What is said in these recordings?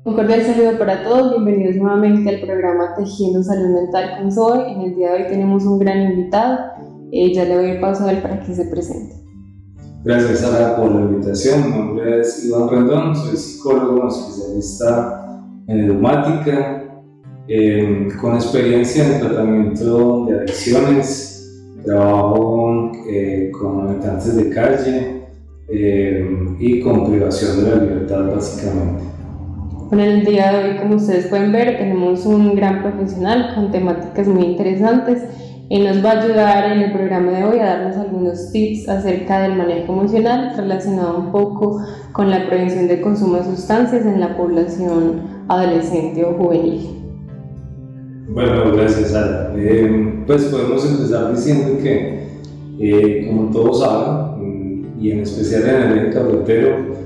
Un cordial saludo para todos, bienvenidos nuevamente al programa Tejiendo Salud Mental con Zoe. En el día de hoy tenemos un gran invitado, ya le doy el paso a él para que se presente. Gracias, Sara, por la invitación. Mi nombre es Iván Rendón, soy psicólogo, especialista en edumática, con experiencia en tratamiento de adicciones. Trabajo con habitantes de calle y con privación de la libertad, básicamente. Bueno, en el día de hoy, como ustedes pueden ver, tenemos un gran profesional con temáticas muy interesantes. Él nos va a ayudar en el programa de hoy a darnos algunos tips acerca del manejo emocional relacionado un poco con la prevención de consumo de sustancias en la población adolescente o juvenil. Bueno, gracias, Sara. Pues podemos empezar diciendo que, como todos saben, y en especial en el eje cafetero,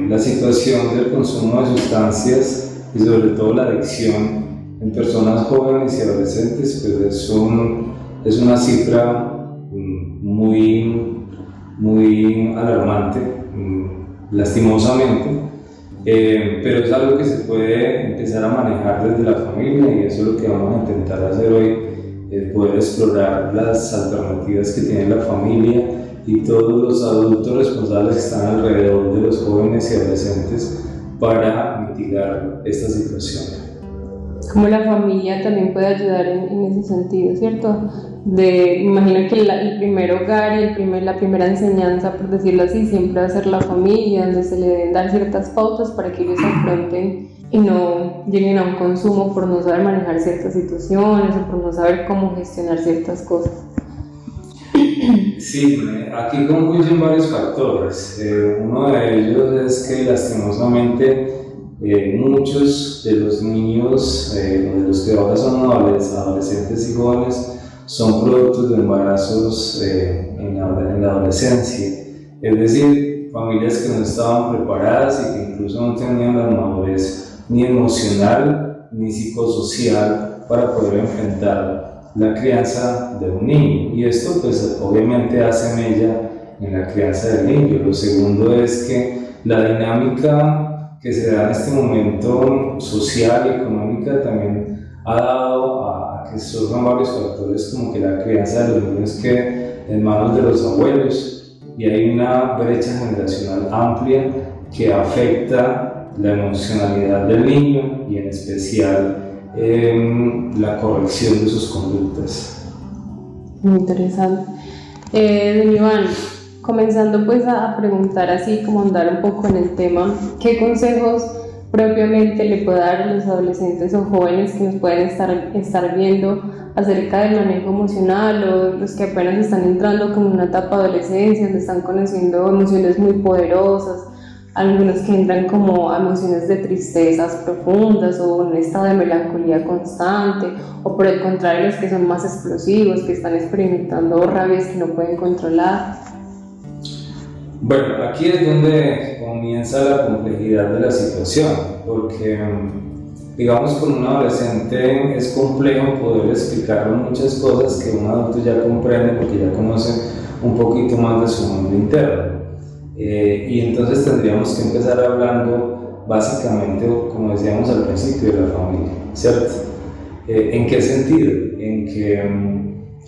la situación del consumo de sustancias y sobre todo la adicción en personas jóvenes y adolescentes pues es una cifra muy alarmante, lastimosamente, pero es algo que se puede empezar a manejar desde la familia, y eso es lo que vamos a intentar hacer hoy, poder explorar las alternativas que tiene la familia y todos los adultos responsables que están alrededor de los jóvenes y adolescentes para mitigar esta situación. Cómo la familia también puede ayudar en ese sentido, ¿cierto? Me imagino que el primer hogar y la primera enseñanza, por decirlo así, siempre va a ser la familia, donde se le deben dar ciertas pautas para que ellos afronten y no lleguen a un consumo por no saber manejar ciertas situaciones o por no saber cómo gestionar ciertas cosas. Sí, aquí confluyen varios factores. Uno de ellos es que lastimosamente muchos de los niños, de los que ahora son adolescentes y jóvenes, son productos de embarazos en la adolescencia. Es decir, familias que no estaban preparadas y que incluso no tenían la madurez ni emocional ni psicosocial para poder enfrentar la crianza de un niño, y esto pues obviamente hace mella en la crianza del niño. Lo segundo es que la dinámica que se da en este momento social y económica también ha dado a que surjan varios factores, como que la crianza de los niños quede en manos de los abuelos, y hay una brecha generacional amplia que afecta la emocionalidad del niño y en especial la corrección de sus conductas. Muy interesante. Don Iván, comenzando pues a preguntar así, como andar un poco en el tema, ¿qué consejos propiamente le puede dar a los adolescentes o jóvenes que nos pueden estar viendo acerca del manejo emocional, o los que apenas están entrando como en una etapa de adolescencia, donde están conociendo emociones muy poderosas? Algunos que entran como emociones de tristezas profundas o un estado de melancolía constante, o por el contrario los que son más explosivos, que están experimentando rabias que no pueden controlar. Bueno, aquí es donde comienza la complejidad de la situación, porque digamos con un adolescente es complejo poder explicarle muchas cosas que un adulto ya comprende porque ya conoce un poquito más de su mundo interno. Y entonces tendríamos que empezar hablando básicamente, como decíamos al principio, de la familia, ¿cierto? ¿En qué sentido? En que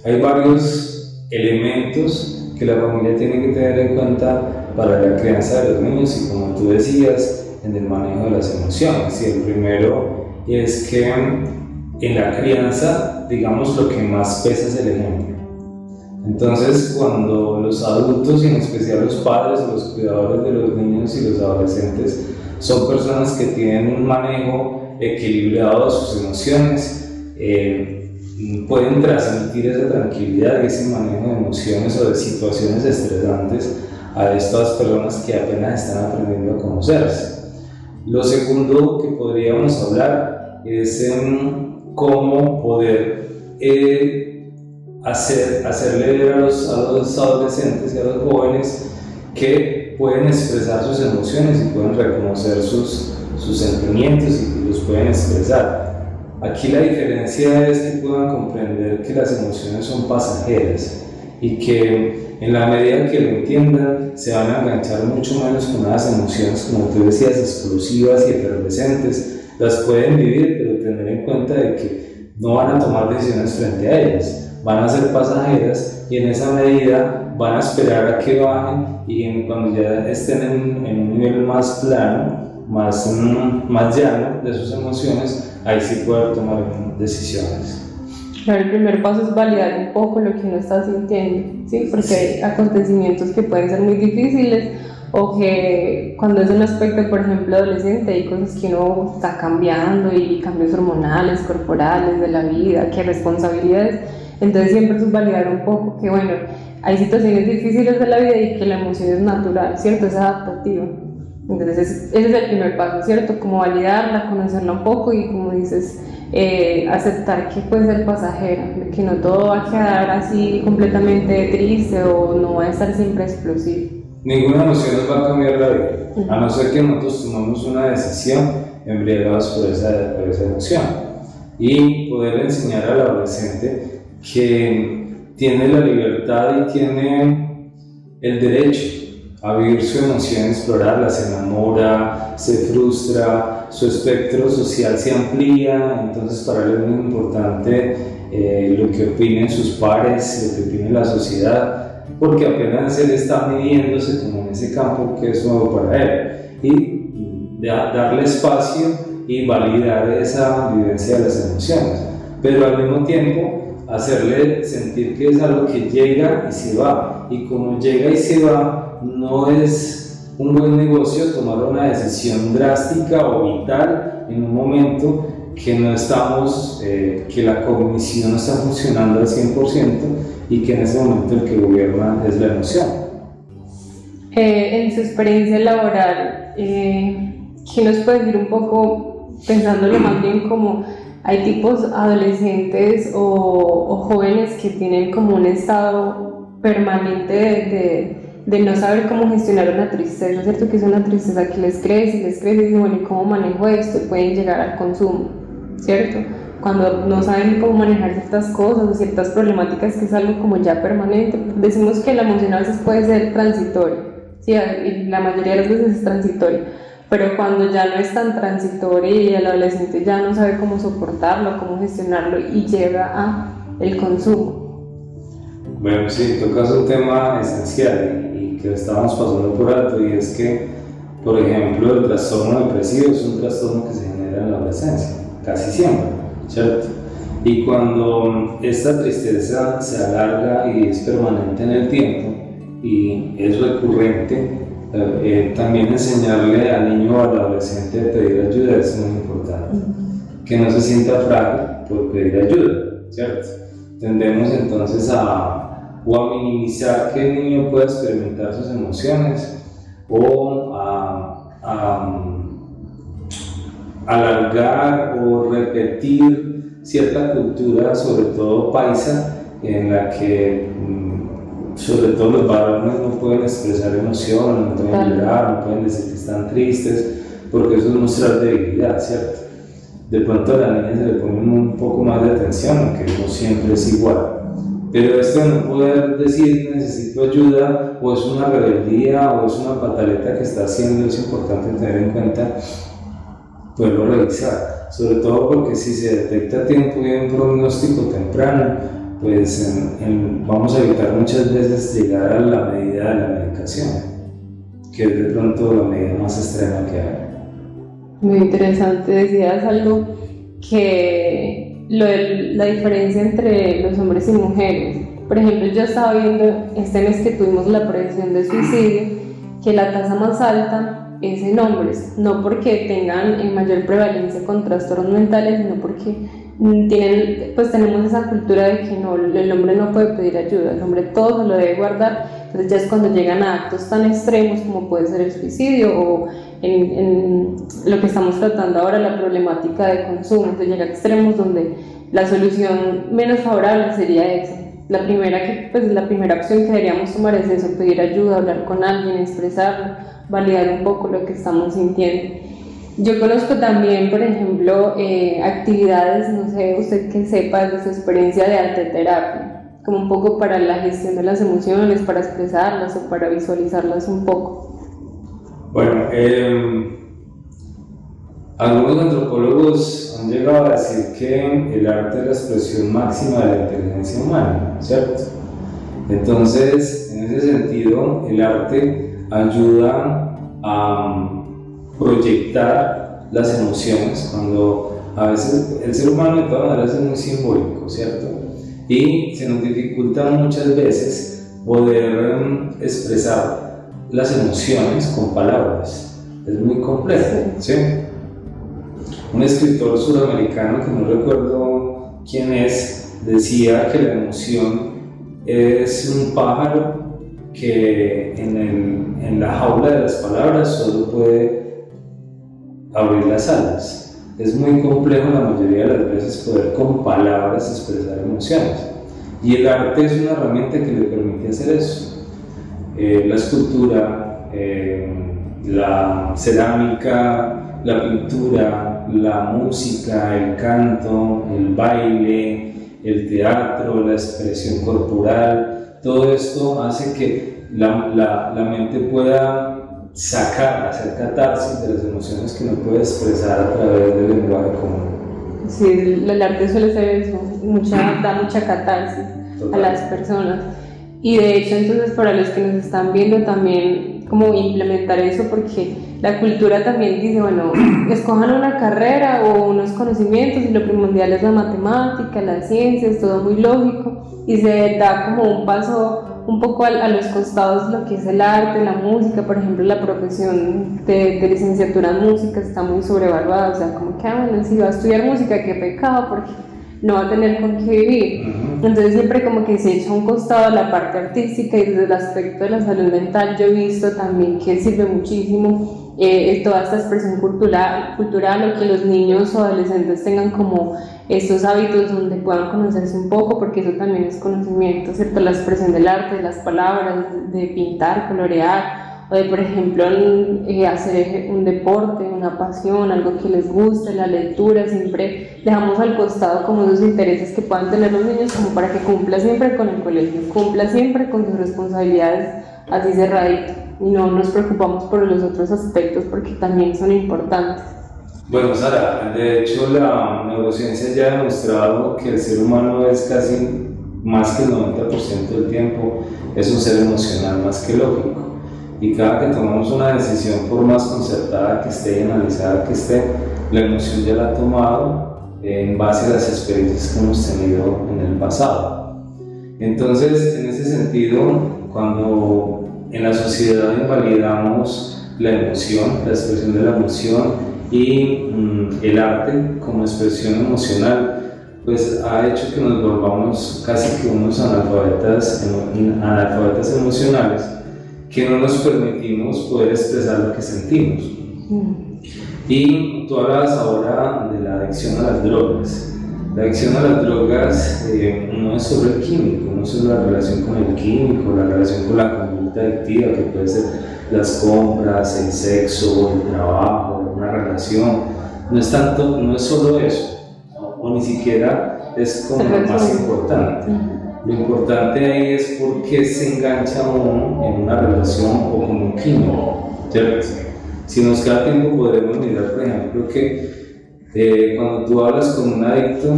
hay varios elementos que la familia tiene que tener en cuenta para la crianza de los niños, y como tú decías, en el manejo de las emociones. Y el primero es que en la crianza, digamos, lo que más pesa es el ejemplo. Entonces, cuando los adultos, y en especial los padres o los cuidadores de los niños y los adolescentes, son personas que tienen un manejo equilibrado de sus emociones, pueden transmitir esa tranquilidad y ese manejo de emociones o de situaciones estresantes a estas personas que apenas están aprendiendo a conocerse. Lo segundo que podríamos hablar es en cómo poder hacerle ver a los adolescentes y a los jóvenes que pueden expresar sus emociones y pueden reconocer sus sentimientos y que los pueden expresar. Aquí la diferencia es que puedan comprender que las emociones son pasajeras y que en la medida que lo entiendan se van a enganchar mucho menos con las emociones, como tú decías, explosivas y efervescentes. Las pueden vivir, pero tener en cuenta de que no van a tomar decisiones frente a ellas, van a ser pasajeras y en esa medida van a esperar a que bajen y cuando ya estén en un nivel más plano, más llano de sus emociones, ahí sí poder tomar decisiones. Claro, el primer paso es validar un poco lo que uno está sintiendo, ¿sí? Porque hay acontecimientos que pueden ser muy difíciles o que cuando es un aspecto, por ejemplo, adolescente, hay cosas que uno está cambiando y cambios hormonales, corporales de la vida, que responsabilidades. Entonces siempre es validar un poco que, bueno, hay situaciones difíciles de la vida y que la emoción es natural, ¿cierto? Es adaptativa. Entonces ese es el primer paso, ¿cierto? Como validarla, conocerla un poco y, como dices, aceptar que puede ser pasajera, que no todo va a quedar así completamente triste o no va a estar siempre explosivo. Ninguna emoción nos va a cambiar la vida, a no ser que nosotros tomamos una decisión embriagados por esa emoción. Y poder enseñar al adolescente que tiene la libertad y tiene el derecho a vivir su emoción, explorarla, se enamora, se frustra, su espectro social se amplía, entonces para él es muy importante lo que opinen sus pares, lo que opine la sociedad, porque apenas él está midiéndose como en ese campo que es nuevo para él, y darle espacio y validar esa vivencia de las emociones, pero al mismo tiempo hacerle sentir que es algo que llega y se va, y como llega y se va, no es un buen negocio tomar una decisión drástica o vital en un momento que no estamos, que la cognición no está funcionando al 100% y que en ese momento el que gobierna es la emoción. En su experiencia laboral, ¿qué nos puede decir un poco, pensándolo más bien como hay tipos adolescentes o jóvenes que tienen como un estado permanente de no saber cómo gestionar una tristeza, ¿cierto? Que es una tristeza que les crece y dicen, bueno, ¿y cómo manejo esto? Y pueden llegar al consumo, ¿cierto? Cuando no saben cómo manejar ciertas cosas o ciertas problemáticas, que es algo como ya permanente. Decimos que la emoción a veces puede ser transitoria, ¿sí? Y la mayoría de las veces es transitoria, pero cuando ya no es tan transitoria y el adolescente ya no sabe cómo soportarlo, cómo gestionarlo y llega a el consumo. Bueno, sí, tocas un tema esencial y que estamos pasando por alto, y es que, por ejemplo, el trastorno depresivo es un trastorno que se genera en la adolescencia, casi siempre, ¿cierto? Y cuando esta tristeza se alarga y es permanente en el tiempo y es recurrente, también enseñarle al niño o al adolescente a pedir ayuda es muy importante. Que no se sienta frágil por pedir ayuda, ¿cierto? Tendemos entonces a minimizar que el niño pueda experimentar sus emociones o a alargar o repetir cierta cultura, sobre todo paisa, en la que sobre todo los varones no pueden expresar emociones, no pueden llorar, no pueden decir que están tristes, porque eso es mostrar debilidad, ¿cierto? De pronto a la niña se le pone un poco más de atención, aunque no siempre es igual. Pero esto de no poder decir necesito ayuda, o es una rebeldía, o es una pataleta que está haciendo, es importante tener en cuenta, poderlo revisar. Sobre todo porque si se detecta a tiempo y hay un pronóstico temprano, pues vamos a evitar muchas veces llegar a la medida de la medicación, que es de pronto la medida más extrema que hay. Muy interesante, decías algo que la diferencia entre los hombres y mujeres. Por ejemplo, yo estaba viendo este mes que tuvimos la prevención de suicidio, que la tasa más alta es en hombres, no porque tengan mayor prevalencia con trastornos mentales, sino porque tenemos esa cultura de que no, el hombre no puede pedir ayuda, el hombre todo se lo debe guardar. Entonces ya es cuando llegan a actos tan extremos como puede ser el suicidio o en lo que estamos tratando ahora, la problemática de consumo. Entonces llega a extremos donde la solución menos favorable sería esa. La primera opción que deberíamos tomar es eso, pedir ayuda, hablar con alguien, expresarlo, validar un poco lo que estamos sintiendo. Yo conozco también, por ejemplo, actividades, no sé, usted que sepa de su experiencia de arte terapia. como un poco para la gestión de las emociones, para expresarlas o para visualizarlas un poco? Bueno, algunos antropólogos han llegado a decir que el arte es la expresión máxima de la inteligencia humana, ¿cierto? Entonces, en ese sentido, el arte ayuda a proyectar las emociones, cuando a veces el ser humano de todas maneras es muy simbólico, ¿cierto? Y se nos dificulta muchas veces poder expresar las emociones con palabras. Es muy complejo, ¿sí? Un escritor sudamericano, que no recuerdo quién es, decía que la emoción es un pájaro que en la jaula de las palabras solo puede abrir las alas. Es muy complejo la mayoría de las veces poder con palabras expresar emociones. Y el arte es una herramienta que le permite hacer eso. La escultura, la cerámica, la pintura, la música, el canto, el baile, el teatro, la expresión corporal, todo esto hace que la mente pueda sacar, hacer catarsis de las emociones que no puede expresar a través del lenguaje común. Sí, el arte suele ser eso, da mucha catarsis a las personas. Y de hecho, entonces, para los que nos están viendo también, como implementar eso, porque la cultura también dice, bueno, escojan una carrera o unos conocimientos y lo primordial es la matemática, las ciencias, todo muy lógico, y se da como un paso un poco a los costados lo que es el arte, la música. Por ejemplo, la profesión de licenciatura en música está muy sobrevaluada, o sea, como que, bueno, si va a estudiar música, qué pecado, porque no va a tener con qué vivir. Entonces siempre como que se echa a un costado la parte artística, y desde el aspecto de la salud mental yo he visto también que sirve muchísimo toda esta expresión cultural, o que los niños o adolescentes tengan como estos hábitos donde puedan conocerse un poco, porque eso también es conocimiento, ¿cierto? La expresión del arte, de las palabras, de pintar, colorear, o de, por ejemplo, hacer un deporte, una pasión, algo que les guste, la lectura. Siempre dejamos al costado como esos intereses que puedan tener los niños, como para que cumpla siempre con el colegio, cumpla siempre con sus responsabilidades, así cerradito, y no nos preocupamos por los otros aspectos porque también son importantes. Bueno, Sara, de hecho la neurociencia ya ha demostrado que el ser humano es casi más que el 90% del tiempo es un ser emocional más que lógico. Y cada que tomamos una decisión, por más concertada que esté y analizada que esté, la emoción ya la ha tomado en base a las experiencias que hemos tenido en el pasado. Entonces, en ese sentido, cuando en la sociedad invalidamos la emoción, la expresión de la emoción, y el arte como expresión emocional, pues ha hecho que nos volvamos casi que unos analfabetas emocionales, que no nos permitimos poder expresar lo que sentimos. Y tú hablabas ahora de la adicción a las drogas. La adicción a las drogas no es solo el químico, no es solo la relación con el químico, la relación con la conducta adictiva, que puede ser las compras, el sexo, el trabajo, una relación. No es solo eso, o ni siquiera es como lo más importante. Lo importante ahí es por qué se engancha uno en una relación o con un químico, ¿cierto? Si nos queda tiempo podremos mirar, por ejemplo, que cuando tú hablas con un adicto,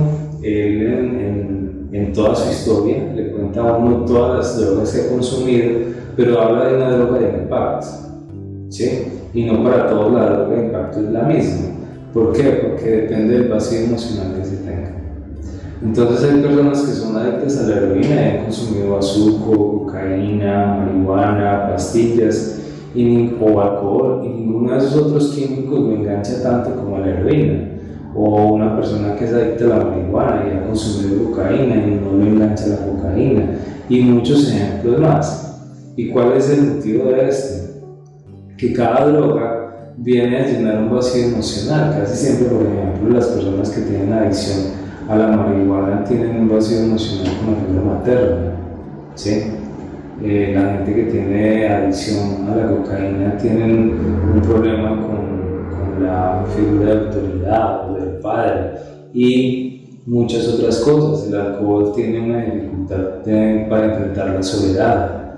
él en toda su historia le cuenta a uno todas las drogas que ha consumido, pero habla de una droga de impacto, ¿sí? Y no para todos la droga de impacto es la misma. ¿Por qué? Porque depende del vacío emocional que se tenga. Entonces hay personas que son adictas a la heroína y han consumido azúcar, cocaína, marihuana, pastillas o alcohol, y ninguno de esos otros químicos lo engancha tanto como la heroína. O una persona que es adicta a la marihuana y ha consumido cocaína y no lo engancha la cocaína, y muchos ejemplos más. ¿Y cuál es el motivo de esto? Que cada droga viene a llenar un vacío emocional. Casi siempre, por ejemplo, las personas que tienen adicción a la marihuana tienen un vacío emocional con la figura materna, ¿sí? La gente que tiene adicción a la cocaína tienen un problema con la figura de autoridad o del padre, y muchas otras cosas. El alcohol tiene una dificultad para enfrentar la soledad.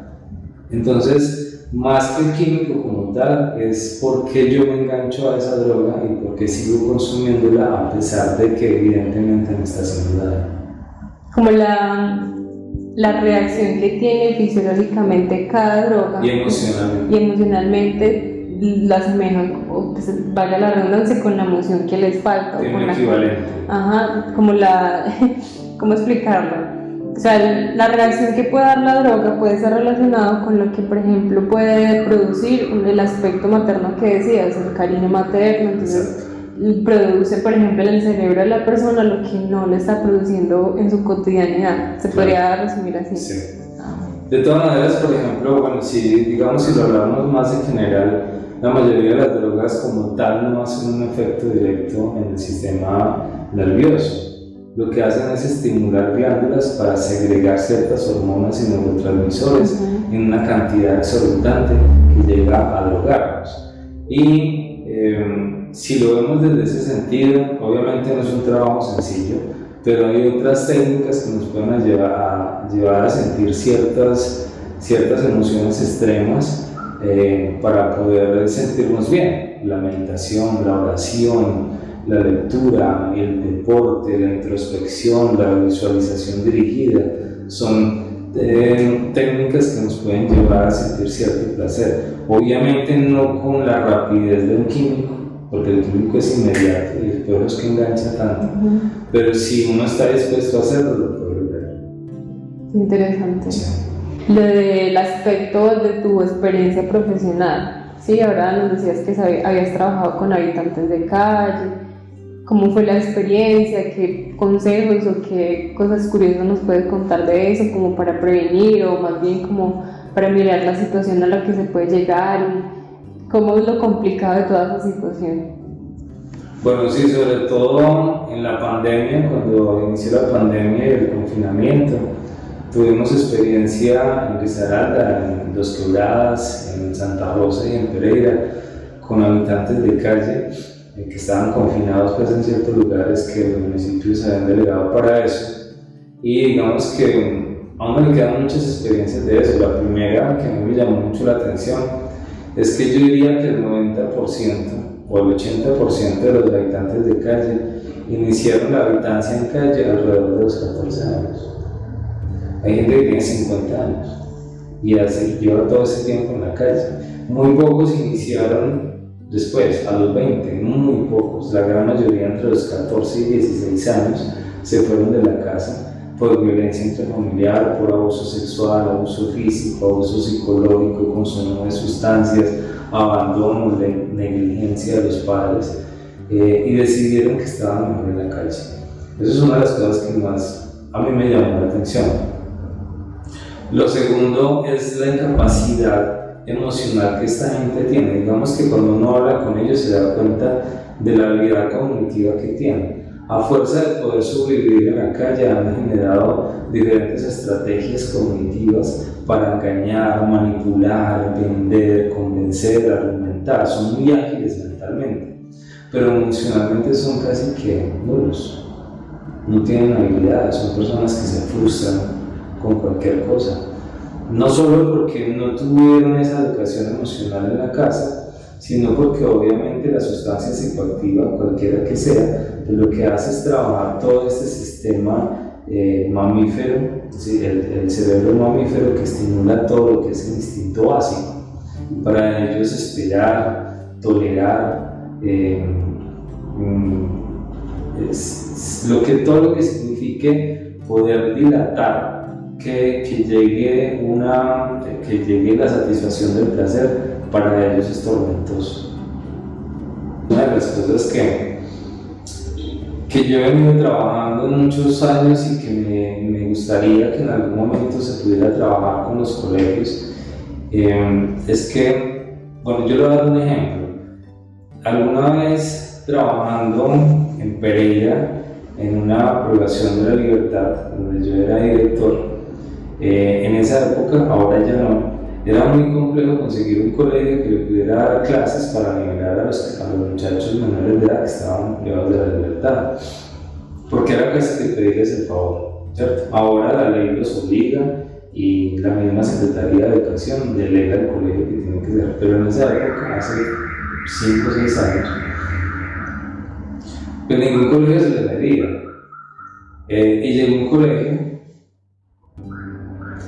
Entonces, más que el químico como tal, es por qué yo me engancho a esa droga y por qué sigo consumiéndola a pesar de que evidentemente me está haciendo daño. Como la reacción que tiene fisiológicamente cada droga Y emocionalmente. y emocionalmente la asemejan, o que valga la redundancia, con la emoción que les falta. Tiene o con un equivalente. Ajá, ¿cómo explicarlo? O sea, la reacción que puede dar la droga puede ser relacionada con lo que, por ejemplo, puede producir el aspecto materno que decías, el cariño materno. Entonces, produce, por ejemplo, en el cerebro de la persona lo que no le está produciendo en su cotidianidad. Se podría resumir así. Sí. De todas maneras, por ejemplo, bueno, si lo hablamos más en general, la mayoría de las drogas como tal no hacen un efecto directo en el sistema nervioso. Lo que hacen es estimular glándulas para segregar ciertas hormonas y neurotransmisores en una cantidad exorbitante que llega a drogarnos. Y si lo vemos desde ese sentido, obviamente no es un trabajo sencillo, pero hay otras técnicas que nos pueden llevar a sentir ciertas emociones extremas para poder sentirnos bien. La meditación, la oración, la lectura, el deporte, la introspección, la visualización dirigida, son técnicas que nos pueden llevar a sentir cierto placer. Obviamente no con la rapidez de un químico, porque el químico es inmediato y después es que engancha tanto, pero si uno está dispuesto a hacerlo, lo puede lograr. Interesante. Sí. Lo del aspecto de tu experiencia profesional, sí, ahora nos decías que habías trabajado con habitantes de calle. ¿Cómo fue la experiencia? ¿Qué consejos o qué cosas curiosas nos puedes contar de eso, como para prevenir o más bien como para mirar la situación a la que se puede llegar? Y ¿cómo es lo complicado de toda esa situación? Bueno, sí, sobre todo en la pandemia, cuando inició la pandemia y el confinamiento, tuvimos experiencia en Risaralda, en Dos Quebradas, en Santa Rosa y en Pereira, con habitantes de calle que estaban confinados pues, en ciertos lugares que los municipios habían delegado para eso. Y digamos que aún me quedan muchas experiencias de eso. La primera que a mí me llamó mucho la atención es que yo diría que el 90% o el 80% de los habitantes de calle iniciaron la habitancia en calle alrededor de los 14 años. Hay gente que tiene 50 años y lleva todo ese tiempo en la calle. Muy pocos iniciaron después, a los 20, muy pocos, la gran mayoría entre los 14 y 16 años se fueron de la casa por violencia intrafamiliar, por abuso sexual, abuso físico, abuso psicológico, consumo de sustancias, abandono, negligencia de los padres y decidieron que estaban mejor en la calle. Eso es una de las cosas que más a mí me llamó la atención. Lo segundo es la incapacidad emocional que esta gente tiene. Digamos que cuando uno habla con ellos se da cuenta de la habilidad cognitiva que tienen. A fuerza de poder sobrevivir en la calle han generado diferentes estrategias cognitivas para engañar, manipular, vender, convencer, argumentar. Son muy ágiles mentalmente, pero emocionalmente son casi que nulos. No tienen habilidades, son personas que se frustran con cualquier cosa. No solo porque no tuvieron esa educación emocional en la casa, sino porque obviamente la sustancia psicoactiva, cualquiera que sea, lo que hace es trabajar todo este sistema mamífero, el cerebro mamífero que estimula todo lo que es el instinto básico. Para ellos esperar, tolerar, todo lo que signifique poder dilatar que llegue la satisfacción del placer, para ellos es tormentoso. Una de las cosas que yo he venido trabajando muchos años y que me gustaría que en algún momento se pudiera trabajar con los colegios es que, bueno, yo le voy a dar un ejemplo. Alguna vez trabajando en Pereira, en una privación de la libertad, donde yo era director, en esa época, ahora ya no, era muy complejo conseguir un colegio que le pudiera dar clases para nivelar a los muchachos menores de edad que estaban privados de la libertad. porque era casi que pedirles el favor, ¿cierto? Ahora la ley los obliga y la misma Secretaría de Educación delega al colegio que tiene que ser, pero en esa época, hace 5 o 6 años, pues ningún colegio se le medía. Y llegó un colegio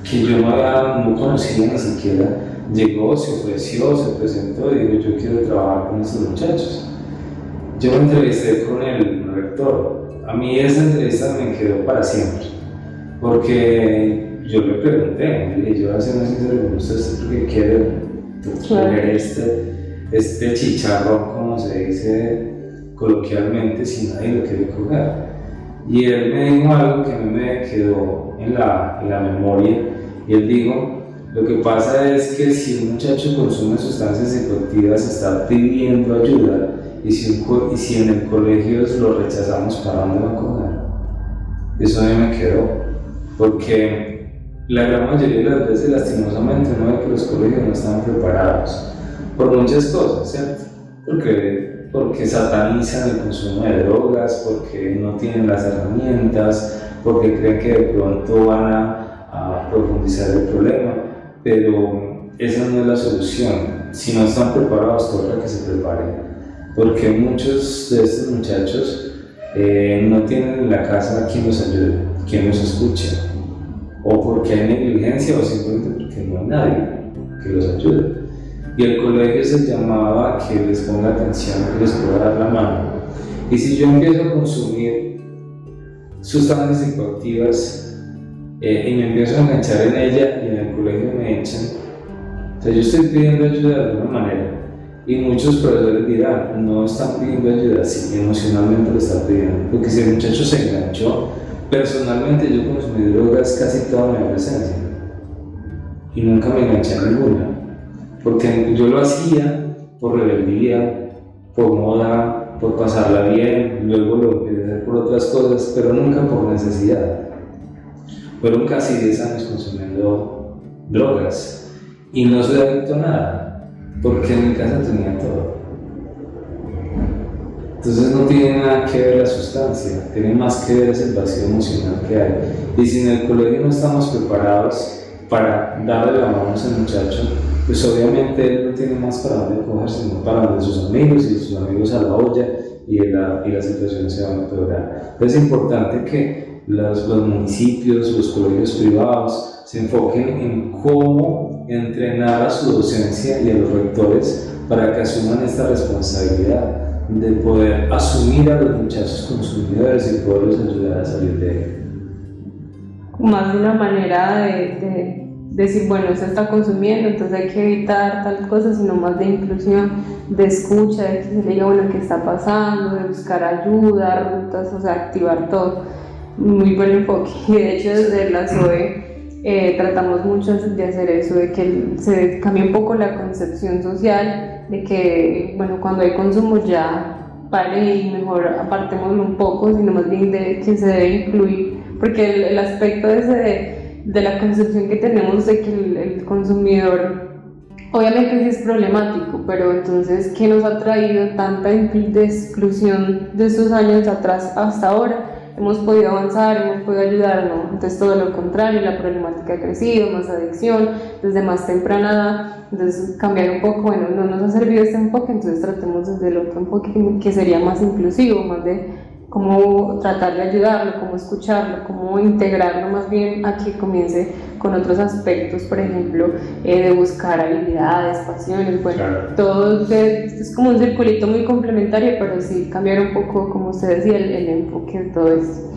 que yo no conocía ni siquiera, llegó, se ofreció, se presentó y dijo: yo quiero trabajar con estos muchachos. Yo me entrevisté con el rector. A mí esa entrevista me quedó para siempre, porque yo le pregunté, le dije: yo voy a ser muy sincero con usted, ¿por qué quiere coger este chicharrón, como se dice coloquialmente, si nadie lo quiere coger? Y él me dijo algo que a mí me quedó en la memoria, y él dijo: lo que pasa es que si un muchacho consume sustancias psicoactivas está pidiendo ayuda, y si en el colegio lo rechazamos, ¿para dónde va a coger? Eso a mí me quedó, porque la gran mayoría de las veces, lastimosamente, uno ve que los colegios no están preparados por muchas cosas, ¿cierto? Porque satanizan el consumo de drogas, porque no tienen las herramientas, porque creen que de pronto van a profundizar el problema, pero esa no es la solución. Si no están preparados, toca que se preparen, porque muchos de estos muchachos no tienen en la casa quien los ayude, quien los escuche, o porque hay negligencia, o simplemente porque no hay nadie que los ayude. Y el colegio se llamaba que les ponga atención, que les pueda dar la mano. Y si yo empiezo a consumir sustancias psicoactivas y me empiezo a enganchar en ella, y en el colegio me echan, entonces yo estoy pidiendo ayuda de alguna manera. Y muchos profesores dirán: no están pidiendo ayuda, sí, emocionalmente lo están pidiendo. Porque si el muchacho se enganchó, personalmente yo consumí drogas casi toda mi adolescencia y nunca me enganché a ninguna, porque yo lo hacía por rebeldía, por moda, por pasarla bien. Luego lo empecé a hacer por otras cosas, pero nunca por necesidad. Fueron casi 10 años consumiendo drogas y no soy adicto a nada, porque en mi casa tenía todo. Entonces no tiene nada que ver la sustancia, tiene más que ver ese vacío emocional que hay. Y si en el colegio no estamos preparados para darle la mano a ese muchacho, pues obviamente él no tiene más para dónde coger, sino para donde sus amigos, y sus amigos a la olla, y la situación se va a empeorar. Es importante que los municipios, los colegios privados se enfoquen en cómo entrenar a su docencia y a los rectores para que asuman esta responsabilidad de poder asumir a los muchachos consumidores y poderlos ayudar a salir de él. Más de una manera de decir: bueno, se está consumiendo, entonces hay que evitar tal cosa, sino más de inclusión, de escucha, de que se le diga: bueno, ¿qué está pasando?, de buscar ayuda, rutas, o sea, activar todo. Muy buen enfoque. Y de hecho, desde la SOE tratamos mucho de hacer eso, de que se cambie un poco la concepción social, de que, bueno, cuando hay consumo ya pare y mejor apartémoslo un poco, sino más bien de que se debe incluir, porque el aspecto ese de la concepción que tenemos de que el consumidor obviamente sí es problemático, pero entonces, ¿qué nos ha traído tanta exclusión de esos años atrás hasta ahora? Hemos podido avanzar, hemos podido ayudar, ¿no? Entonces todo lo contrario, la problemática ha crecido, más adicción, desde más temprana edad. Entonces cambiar un poco, bueno, no nos ha servido este enfoque, entonces tratemos desde el otro enfoque que sería más inclusivo, más de cómo tratar de ayudarlo, cómo escucharlo, cómo integrarlo más bien a que comience con otros aspectos, por ejemplo, de buscar habilidades, pasiones, bueno, claro. Todo es como un circulito muy complementario, pero sí cambiar un poco, como usted decía, el enfoque de todo esto.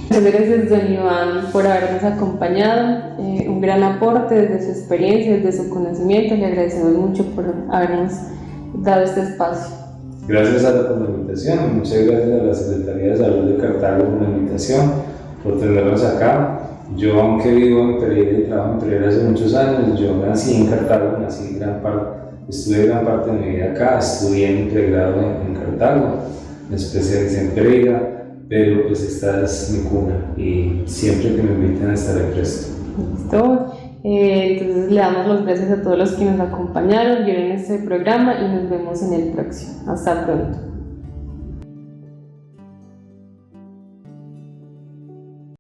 Muchas gracias, don Iván, por habernos acompañado, un gran aporte desde su experiencia, desde su conocimiento. Le agradecemos mucho por habernos dado este espacio. Gracias por la invitación, y muchas gracias a la Secretaría de Salud de Cartago por la invitación, por tenernos acá. Yo, aunque vivo en Pereira y trabajo en Pereira hace muchos años, yo nací en Cartago, estudié gran parte de mi vida acá, estudié en pregrado en Cartago, me especialicé en Pereira, pero pues esta es mi cuna y siempre que me inviten estaré presto. Listo. Entonces le damos las gracias a todos los que nos acompañaron, vieron este programa y nos vemos en el próximo. Hasta pronto.